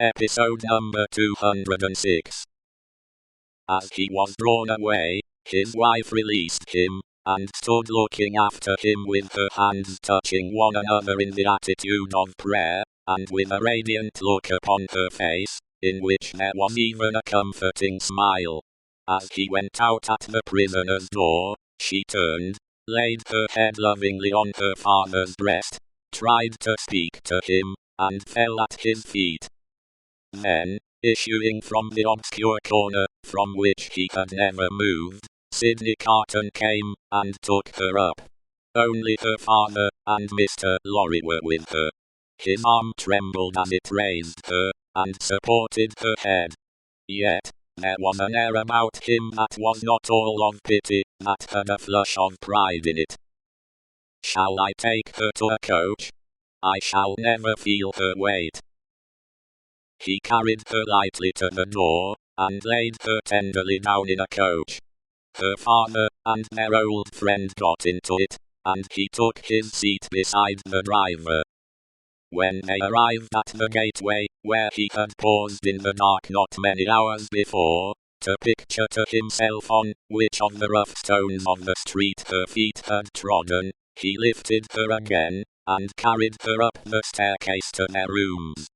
Episode number 206. As he was drawn away, his wife released him, and stood looking after him with her hands touching one another in the attitude of prayer, and with a radiant look upon her face, in which there was even a comforting smile. As he went out at the prisoner's door, she turned, laid her head lovingly on her father's breast, tried to speak to him, and fell at his feet. Then, issuing from the obscure corner, from which he had never moved, Sydney Carton came, and took her up. Only her father and Mr. Lorry were with her. His arm trembled as it raised her, and supported her head. Yet, there was an air about him that was not all of pity, that had a flush of pride in it. "Shall I take her to a coach? I shall never feel her weight." He carried her lightly to the door, and laid her tenderly down in a coach. Her father and their old friend got into it, and he took his seat beside the driver. When they arrived at the gateway, where he had paused in the dark not many hours before, to picture to himself on which of the rough stones of the street her feet had trodden, he lifted her again, and carried her up the staircase to their rooms.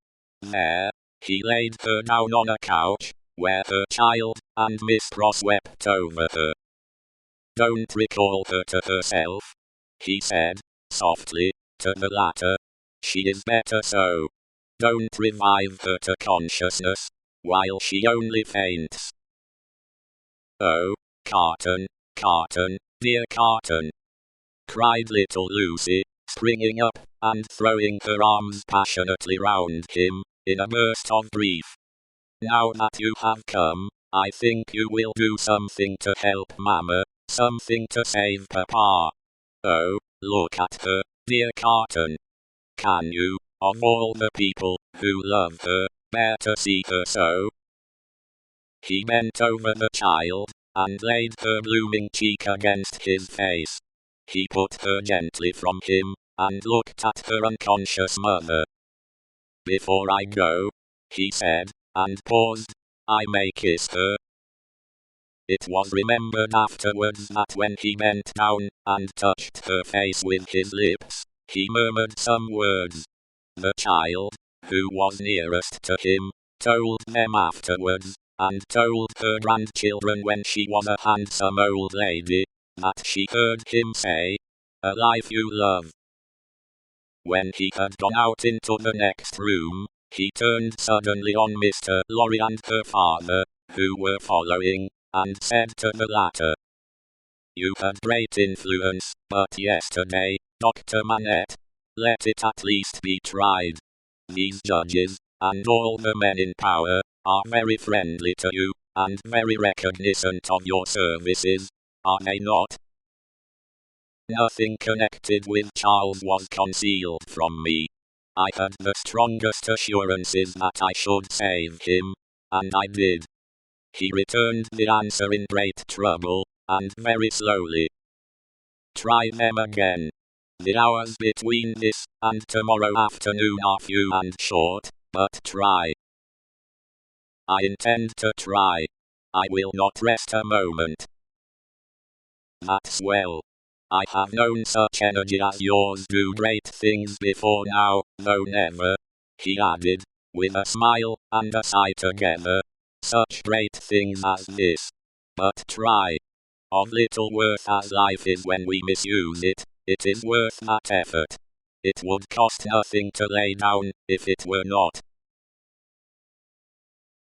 There, he laid her down on a couch, where her child and Miss Pross wept over her. "Don't recall her to herself," he said, softly, to the latter. "She is better so. Don't revive her to consciousness, while she only faints." "Oh, Carton, Carton, dear Carton!" cried little Lucy, springing up, and throwing her arms passionately round him, in a burst of grief. "Now that you have come, I think you will do something to help Mamma, something to save Papa. Oh, look at her, dear Carton. Can you, of all the people who love her, bear to see her so?" He bent over the child, and laid her blooming cheek against his face. He put her gently from him, and looked at her unconscious mother. "Before I go," he said, and paused, "I may kiss her." It was remembered afterwards that when he bent down, and touched her face with his lips, he murmured some words. The child, who was nearest to him, told them afterwards, and told her grandchildren when she was a handsome old lady, that she heard him say, "A life you love." When he had gone out into the next room, he turned suddenly on Mr. Lorry and her father, who were following, and said to the latter, "You had great influence, but yesterday, Dr. Manette. Let it at least be tried. These judges, and all the men in power, are very friendly to you, and very recognizant of your services, are they not?" "Nothing connected with Charles was concealed from me. I had the strongest assurances that I should save him, and I did." He returned the answer in great trouble, and very slowly. "Try them again. The hours between this and tomorrow afternoon are few and short, but try." "I intend to try. I will not rest a moment." "That's well. I have known such energy as yours do great things before now, though never," he added, with a smile and a sigh together, "such great things as this. But try. Of little worth as life is when we misuse it, it is worth that effort. It would cost nothing to lay down, if it were not,